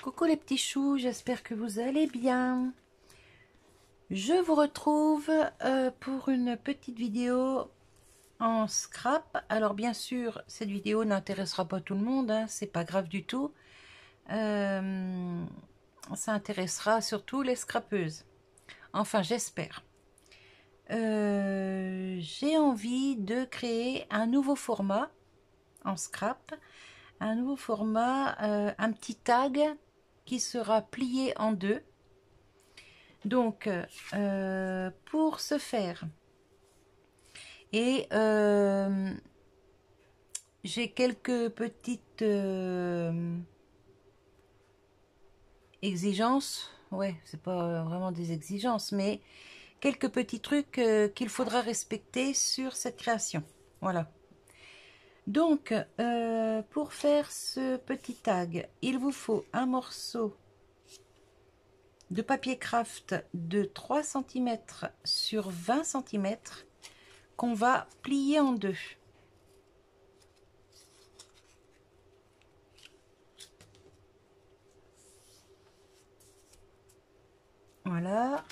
Coucou les petits choux, j'espère que vous allez bien. Je vous retrouve pour une petite vidéo en scrap. Alors bien sûr, cette vidéo n'intéressera pas tout le monde, hein, c'est pas grave du tout. Ça intéressera surtout les scrapeuses. Enfin, j'espère. J'ai envie de créer un nouveau format en scrap. Un nouveau format, un petit tag qui sera plié en deux. Donc, pour ce faire, et j'ai quelques petites exigences. Ouais, c'est pas vraiment des exigences, mais quelques petits trucs qu'il faudra respecter sur cette création. Voilà. Donc, pour faire ce petit tag, il vous faut un morceau de papier craft de 3 cm sur 20 cm qu'on va plier en deux. Voilà.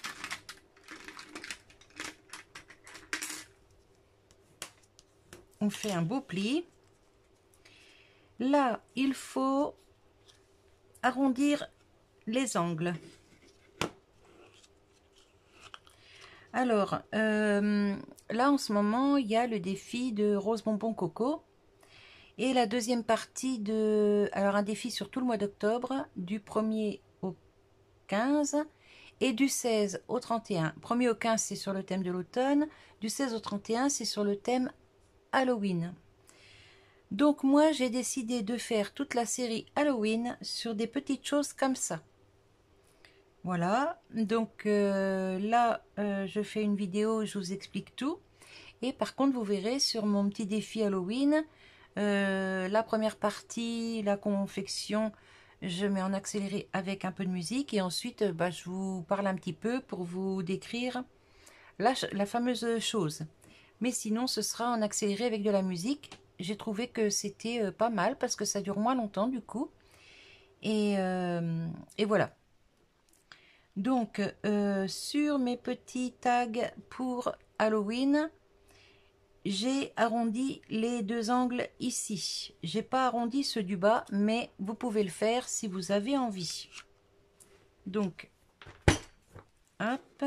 On fait un beau pli. Là, il faut arrondir les angles. Alors, là en ce moment, il y a le défi de Rose Bonbon Coco. Et la deuxième partie de... Alors, un défi sur tout le mois d'octobre, du 1er au 15 et du 16 au 31. 1er au 15, c'est sur le thème de l'automne. Du 16 au 31, c'est sur le thème Halloween. Donc moi, j'ai décidé de faire toute la série Halloween sur des petites choses comme ça. Voilà, donc là, je fais une vidéo, je vous explique tout. Et par contre, vous verrez sur mon petit défi Halloween, la première partie, la confection, je mets en accéléré avec un peu de musique. Et ensuite, je vous parle un petit peu pour vous décrire la fameuse chose. Mais sinon, ce sera en accéléré avec de la musique. J'ai trouvé que c'était pas mal parce que ça dure moins longtemps du coup. Et voilà. Donc, sur mes petits tags pour Halloween, j'ai arrondi les deux angles ici. J'ai pas arrondi ceux du bas, mais vous pouvez le faire si vous avez envie. Donc, hop.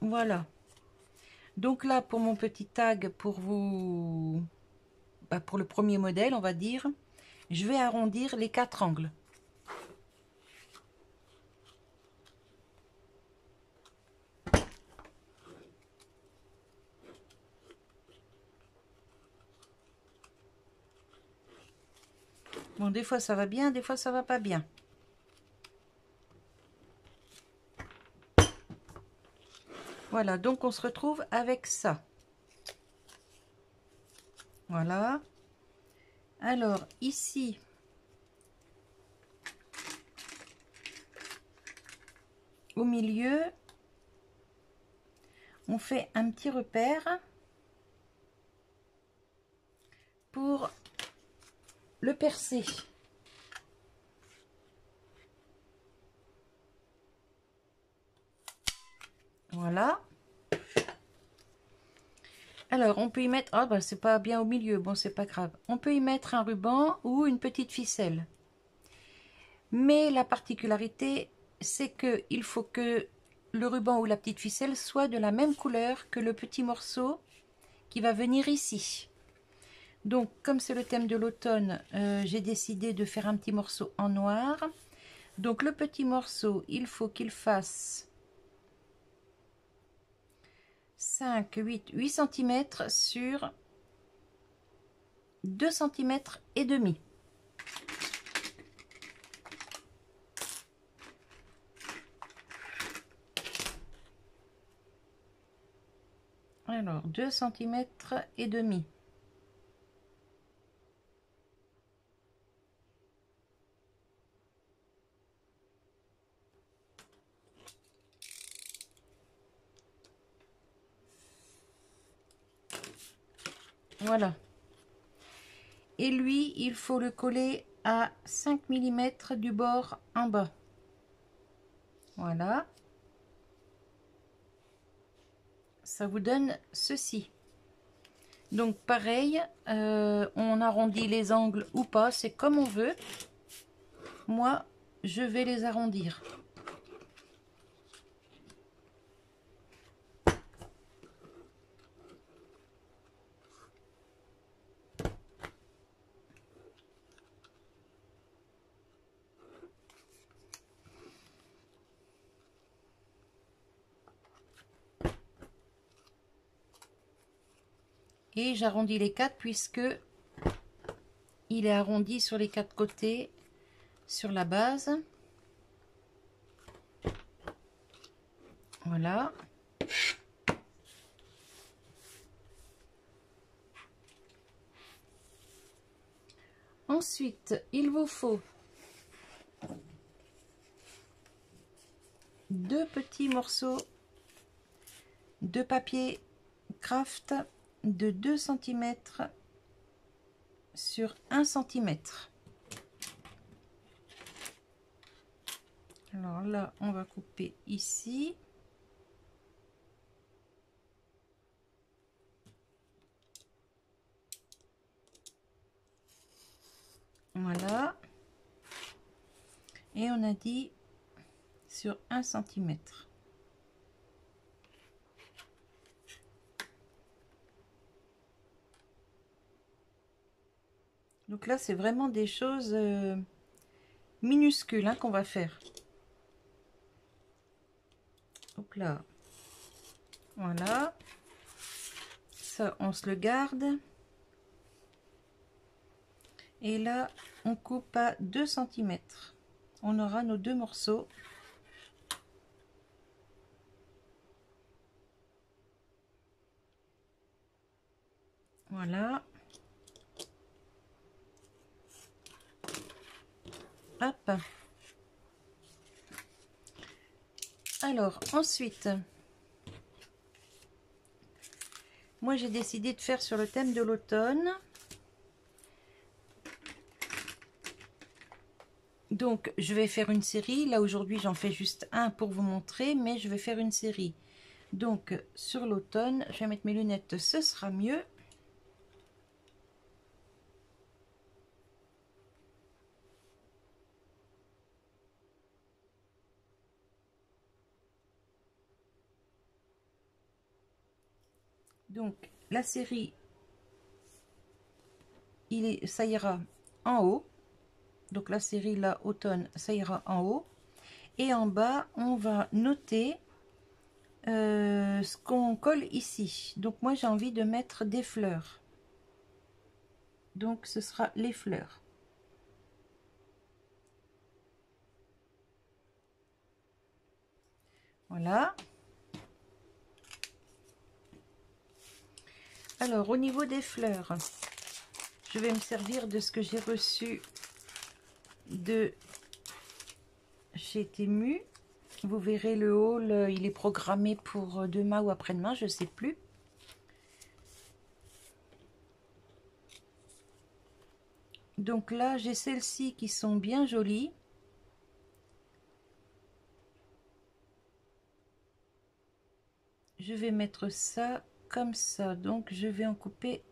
Voilà. Donc là, pour mon petit tag, pour vous... pour le premier modèle, on va dire, je vais arrondir les 4 angles. Bon, des fois ça va bien, des fois ça va pas bien. Voilà, donc on se retrouve avec ça. Voilà. Alors, ici, au milieu, on fait un petit repère pour le percer. Voilà. Alors, on peut y mettre... Ah, c'est pas bien au milieu. Bon, c'est pas grave. On peut y mettre un ruban ou une petite ficelle. Mais la particularité, c'est que il faut que le ruban ou la petite ficelle soit de la même couleur que le petit morceau qui va venir ici. Donc, comme c'est le thème de l'automne, j'ai décidé de faire un petit morceau en noir. Donc, le petit morceau, il faut qu'il fasse 5, 8 cm sur 2 cm et demi. Alors, 2 cm et demi. Voilà. Et lui, il faut le coller à 5 mm du bord en bas. Voilà. Ça vous donne ceci. Donc pareil, on arrondit les angles ou pas, c'est comme on veut. Moi, je vais les arrondir. Et j'arrondis les quatre puisque il est arrondi sur les quatre côtés sur la base. Voilà. Ensuite, il vous faut 2 petits morceaux de papier craft de 2 cm sur 1 cm. Alors là, on va couper ici. Voilà. Et on a dit sur 1 cm. Donc là, c'est vraiment des choses minuscules hein, qu'on va faire. Hop là. Voilà. Ça, on se le garde. Et là, on coupe à 2 cm. On aura nos 2 morceaux. Voilà. Hop. Alors, ensuite, moi j'ai décidé de faire sur le thème de l'automne. Donc, je vais faire une série. Là, aujourd'hui, j'en fais juste un pour vous montrer, mais je vais faire une série. Donc, sur l'automne, je vais mettre mes lunettes, ce sera mieux. Donc, la série, ça ira en haut. Donc, la série, là, automne, ça ira en haut. Et en bas, on va noter ce qu'on colle ici. Donc, moi, j'ai envie de mettre des fleurs. Donc, ce sera les fleurs. Voilà. Alors, au niveau des fleurs, je vais me servir de ce que j'ai reçu de chez Temu. Vous verrez le haul, il est programmé pour demain ou après-demain, je ne sais plus. Donc là, j'ai celles-ci qui sont bien jolies. Je vais mettre ça comme ça. Donc, je vais en couper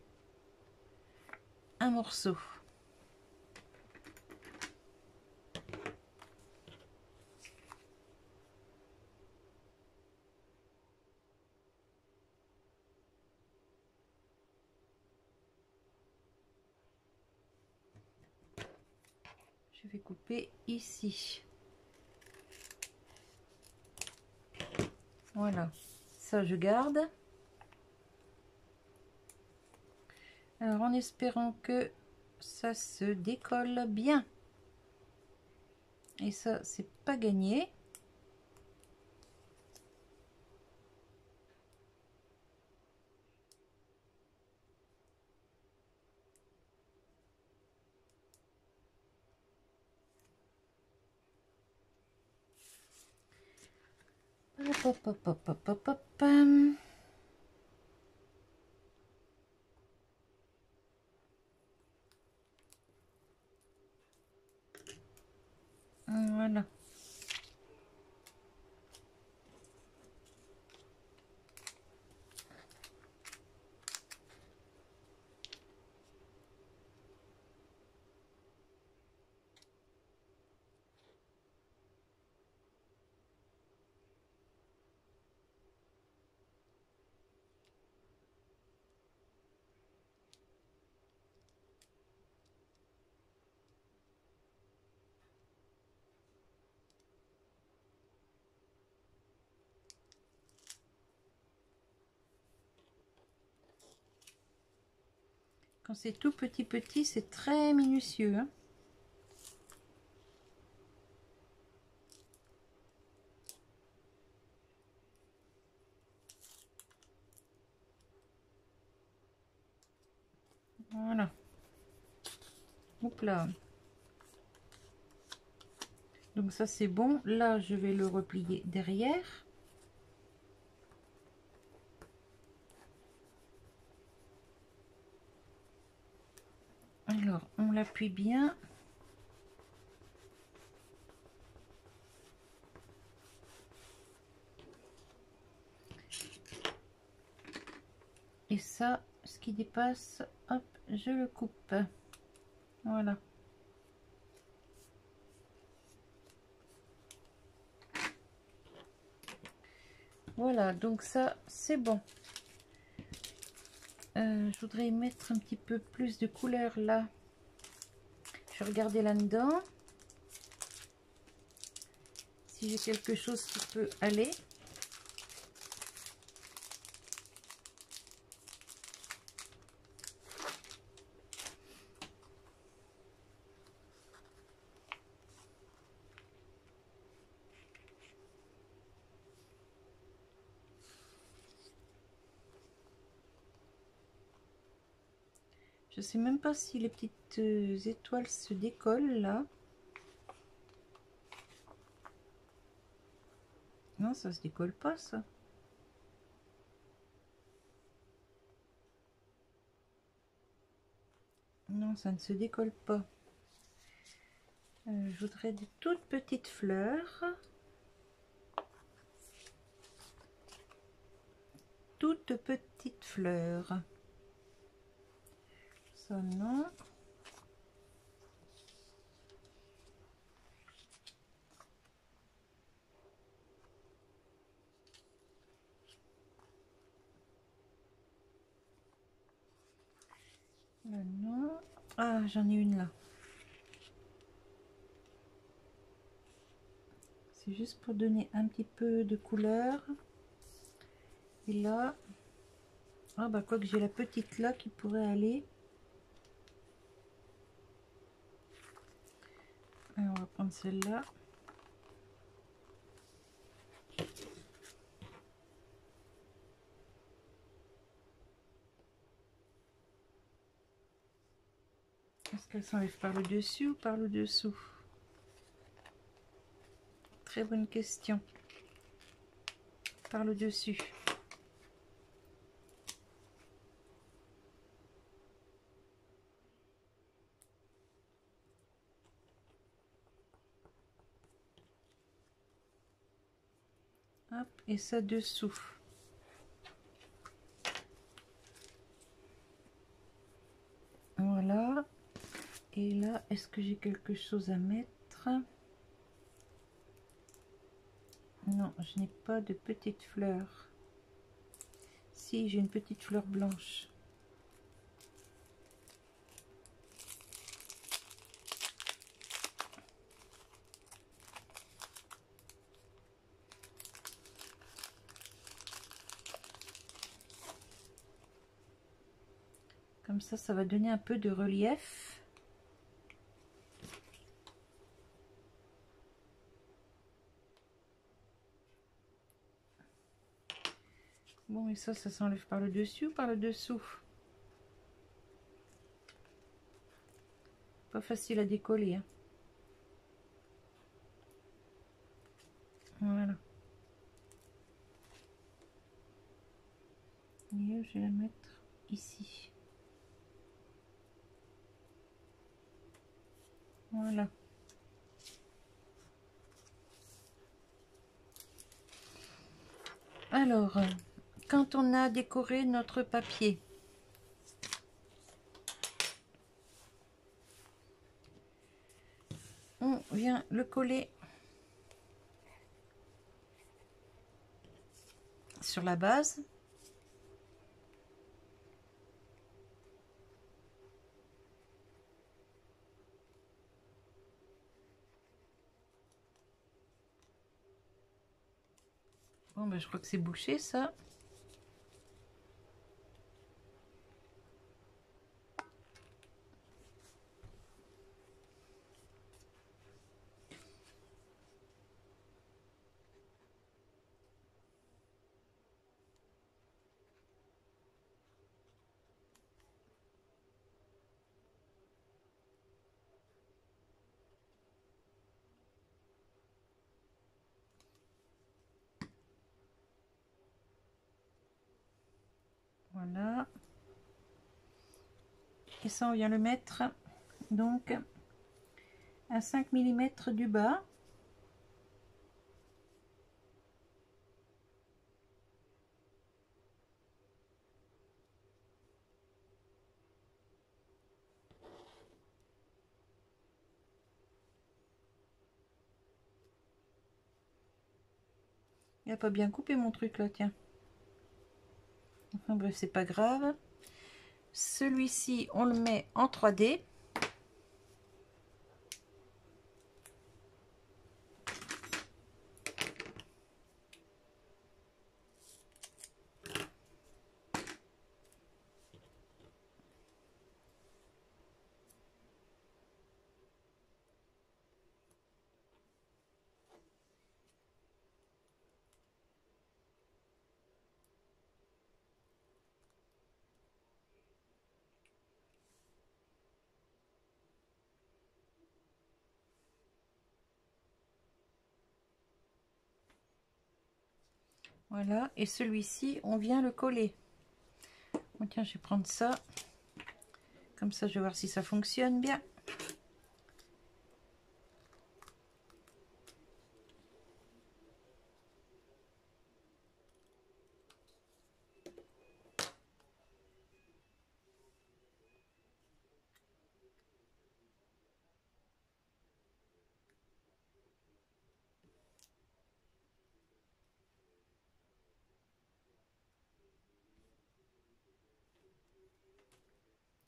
un morceau. Je vais couper ici. Voilà. Ça, je garde. Alors, en espérant que ça se décolle bien. Et ça, c'est pas gagné. Hop, hop, hop, hop, hop, hop, hop. Voilà. Quand c'est tout petit, c'est très minutieux, hein. Voilà. Hop là. Donc ça c'est bon. Là je vais le replier derrière. Alors on l'appuie bien. Et ça, ce qui dépasse, hop, je le coupe. Voilà. Voilà, donc ça c'est bon. Je voudrais mettre un petit peu plus de couleur là. Je vais regarder là-dedans si j'ai quelque chose qui peut aller. Je sais même pas si les petites étoiles se décollent là. Non, ça se décolle pas ça. Non, ça ne se décolle pas. Je voudrais des toutes petites fleurs. Toutes petites fleurs. Ça non. Là non. Ah, j'en ai une là. C'est juste pour donner un petit peu de couleur. Et là, ah bah quoi que j'ai la petite là qui pourrait aller. Alors, on va prendre celle-là. Est-ce qu'elle s'enlève par le dessus ou par le dessous? Très bonne question. Par le dessus. Hop, et ça dessous. Voilà. Et là, est-ce que j'ai quelque chose à mettre? Non, je n'ai pas de petites fleurs. Si, j'ai une petite fleur blanche. Comme ça va donner un peu de relief. Bon, et ça s'enlève par le dessus ou par le dessous? Pas facile à décoller, hein. Voilà. Et je vais la mettre ici. Voilà. Alors, quand on a décoré notre papier, on vient le coller sur la base. Bon, ben, je crois que c'est bouché ça. Voilà. Et ça, on vient le mettre donc à 5 mm du bas. Il n'a pas bien coupé mon truc là, tiens. Enfin bref, c'est pas grave. Celui-ci, on le met en 3D. Voilà, et celui-ci, on vient le coller. Bon, tiens, je vais prendre ça. Comme ça, je vais voir si ça fonctionne bien.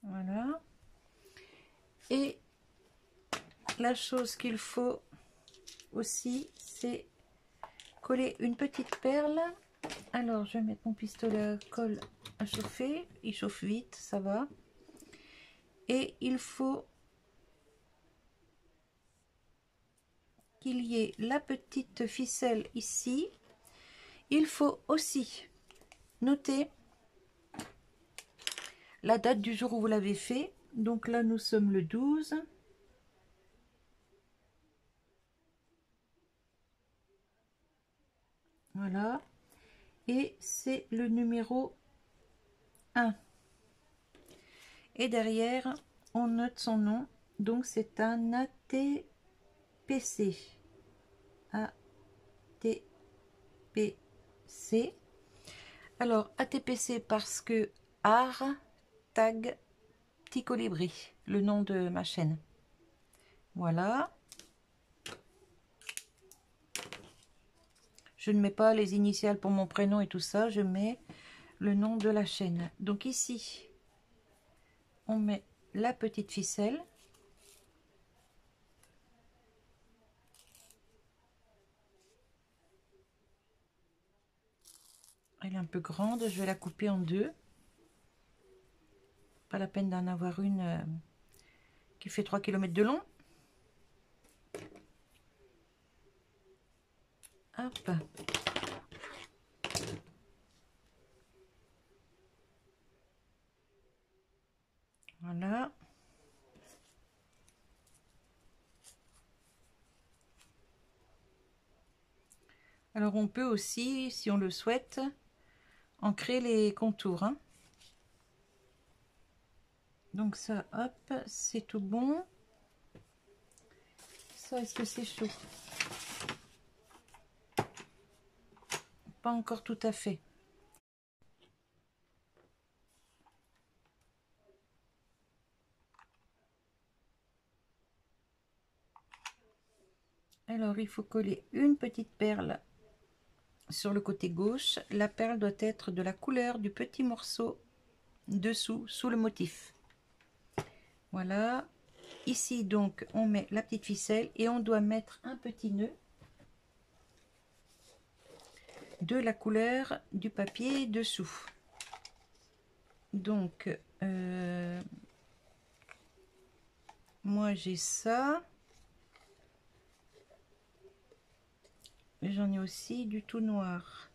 Voilà. Et la chose qu'il faut aussi, c'est coller une petite perle. Alors, je vais mettre mon pistolet à colle à chauffer. Il chauffe vite, ça va. Et il faut qu'il y ait la petite ficelle ici. Il faut aussi noter la date du jour où vous l'avez fait. Donc là, nous sommes le 12. Voilà. Et c'est le numéro 1. Et derrière, on note son nom. Donc c'est un ATPC. ATPC. Alors ATPC parce que art tag petit colibri, le nom de ma chaîne. Voilà. Je ne mets pas les initiales pour mon prénom et tout ça, je mets le nom de la chaîne. Donc ici, on met la petite ficelle. Elle est un peu grande, je vais la couper en deux. Pas la peine d'en avoir une qui fait 3 km de long. Hop. Voilà. Alors on peut aussi, si on le souhaite, en créer les contours. Hein. Donc ça, hop, c'est tout bon. Ça, est-ce que c'est chaud? pas encore tout à fait. Alors, il faut coller une petite perle sur le côté gauche. La perle doit être de la couleur du petit morceau dessous, sous le motif. Voilà. Ici, donc, on met la petite ficelle et on doit mettre un petit nœud de la couleur du papier dessous. Donc, moi j'ai ça. J'en ai aussi du tout noir.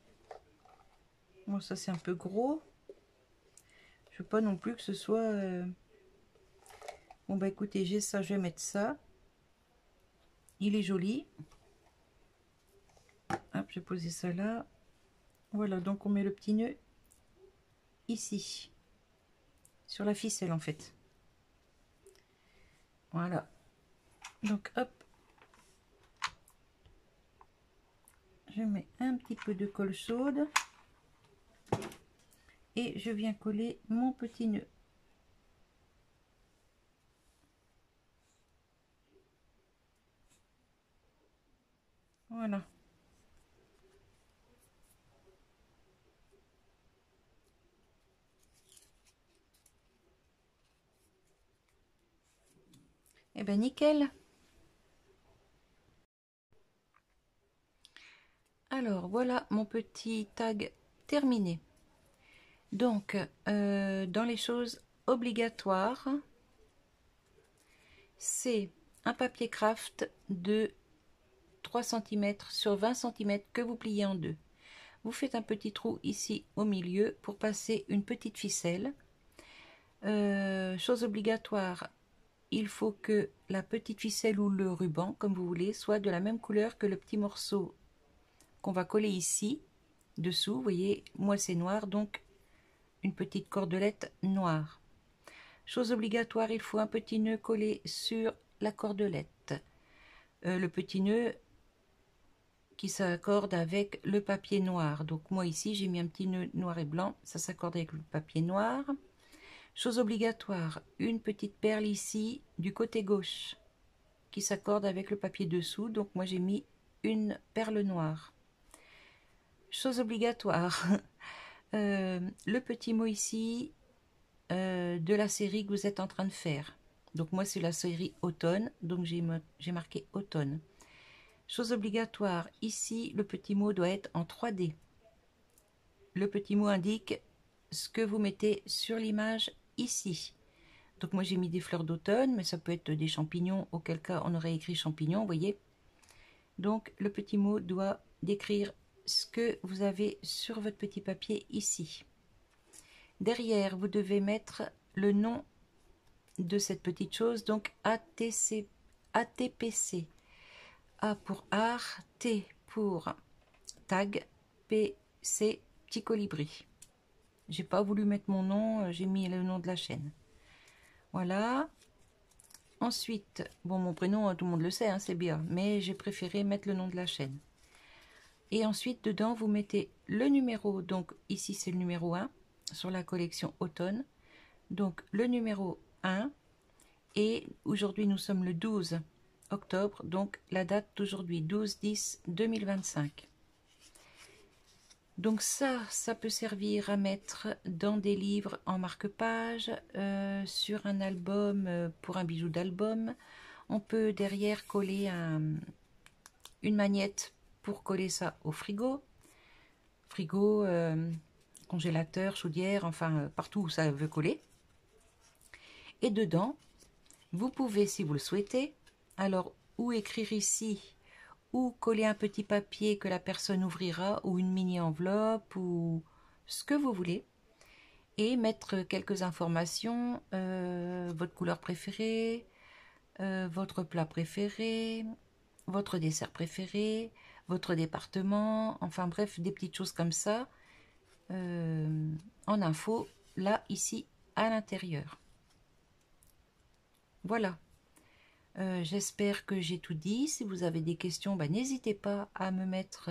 Bon, ça c'est un peu gros. Je veux pas non plus que ce soit... Bon bah écoutez, j'ai ça, je vais mettre ça. Il est joli. Hop, je vais poser ça là. Voilà, donc on met le petit nœud ici. Sur la ficelle en fait. Voilà. Donc hop. Je mets un petit peu de colle chaude. Et je viens coller mon petit nœud. Voilà. Et ben nickel. Alors voilà mon petit tag terminé. Donc dans les choses obligatoires, c'est un papier craft de 3 cm sur 20 cm que vous pliez en deux. Vous faites un petit trou ici au milieu pour passer une petite ficelle. Chose obligatoire, il faut que la petite ficelle ou le ruban, comme vous voulez, soit de la même couleur que le petit morceau qu'on va coller ici, dessous. Vous voyez, moi c'est noir, donc une petite cordelette noire. Chose obligatoire, il faut un petit nœud collé sur la cordelette. Le petit nœud qui s'accorde avec le papier noir. Donc moi ici, j'ai mis un petit nœud noir et blanc, ça s'accorde avec le papier noir. Chose obligatoire, une petite perle ici du côté gauche qui s'accorde avec le papier dessous. Donc moi j'ai mis une perle noire. Chose obligatoire, le petit mot ici de la série que vous êtes en train de faire. Donc moi c'est la série automne, donc j'ai marqué automne. Chose obligatoire, ici le petit mot doit être en 3D. Le petit mot indique ce que vous mettez sur l'image ici. Donc moi j'ai mis des fleurs d'automne, mais ça peut être des champignons, auquel cas on aurait écrit champignons, vous voyez. Donc le petit mot doit décrire ce que vous avez sur votre petit papier ici. Derrière, vous devez mettre le nom de cette petite chose, donc ATPC. A pour art, T pour tag, P, C, petit colibri. J'ai pas voulu mettre mon nom, j'ai mis le nom de la chaîne. Voilà. Ensuite, bon, mon prénom, tout le monde le sait, hein, c'est bien, mais j'ai préféré mettre le nom de la chaîne. Et ensuite, dedans, vous mettez le numéro, donc ici c'est le numéro 1, sur la collection automne. Donc le numéro 1, et aujourd'hui nous sommes le 12 octobre, donc la date d'aujourd'hui, 12-10-2025. Donc ça peut servir à mettre dans des livres en marque-page, sur un album, pour un bijou d'album. On peut derrière coller une magnette pour coller ça au frigo. Frigo, congélateur, chaudière, enfin partout où ça veut coller. Et dedans, vous pouvez, si vous le souhaitez, alors ou écrire ici, ou coller un petit papier que la personne ouvrira, ou une mini-enveloppe, ou ce que vous voulez, et mettre quelques informations, votre couleur préférée, votre plat préféré, votre dessert préféré, votre département, enfin bref, des petites choses comme ça, en info, là, ici, à l'intérieur. Voilà. J'espère que j'ai tout dit. Si vous avez des questions, bah, n'hésitez pas à me mettre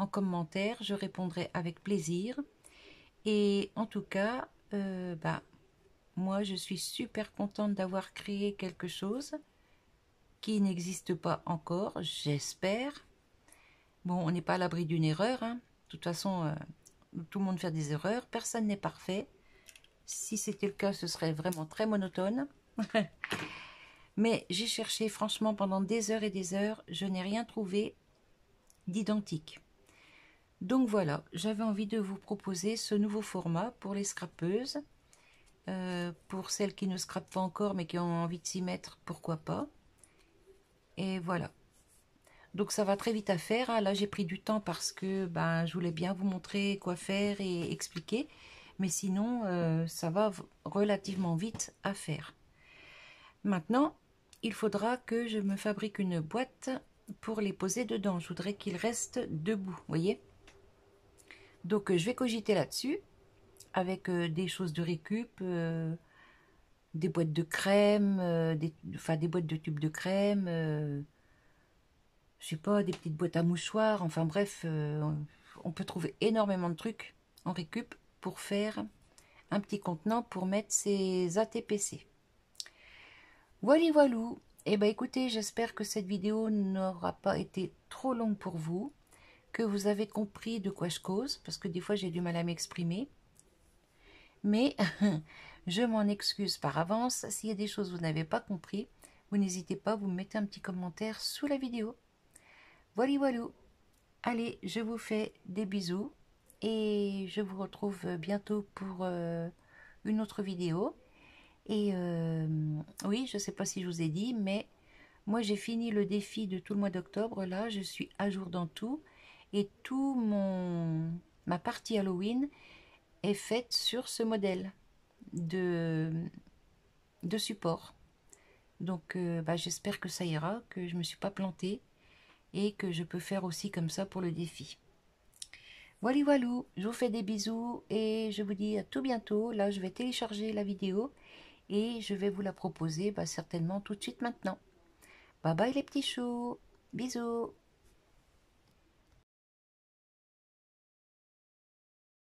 en commentaire, je répondrai avec plaisir. Et en tout cas, moi je suis super contente d'avoir créé quelque chose qui n'existe pas encore, j'espère. Bon, on n'est pas à l'abri d'une erreur, hein. De toute façon, tout le monde fait des erreurs, personne n'est parfait. Si c'était le cas, ce serait vraiment très monotone. Mais j'ai cherché franchement pendant des heures et des heures, je n'ai rien trouvé d'identique. Donc voilà, j'avais envie de vous proposer ce nouveau format pour les scrapeuses. Pour celles qui ne scrapent pas encore mais qui ont envie de s'y mettre, pourquoi pas. Et voilà. Donc ça va très vite à faire, hein. Là j'ai pris du temps parce que je voulais bien vous montrer quoi faire et expliquer. Mais sinon, ça va relativement vite à faire. Maintenant, il faudra que je me fabrique une boîte pour les poser dedans. Je voudrais qu'ils restent debout, vous voyez. Donc je vais cogiter là-dessus avec des choses de récup, des boîtes de crème, des boîtes de tubes de crème, je sais pas, des petites boîtes à mouchoirs, enfin bref, on peut trouver énormément de trucs en récup pour faire un petit contenant pour mettre ses ATPC. Voilà, voilou. Eh ben écoutez, j'espère que cette vidéo n'aura pas été trop longue pour vous, que vous avez compris de quoi je cause, parce que des fois j'ai du mal à m'exprimer. Mais je m'en excuse par avance. S'il y a des choses que vous n'avez pas compris, vous n'hésitez pas, vous me mettez un petit commentaire sous la vidéo. Voilà, voilou. Allez, je vous fais des bisous et je vous retrouve bientôt pour une autre vidéo. Et oui, je ne sais pas si je vous ai dit, mais moi j'ai fini le défi de tout le mois d'octobre. Là, je suis à jour dans tout. Et ma partie Halloween est faite sur ce modèle de support. Donc j'espère que ça ira, que je ne me suis pas plantée et que je peux faire aussi comme ça pour le défi. Voilà, voilou, je vous fais des bisous et je vous dis à tout bientôt. Là, je vais télécharger la vidéo et je vais vous la proposer certainement tout de suite maintenant. Bye bye les petits choux, bisous.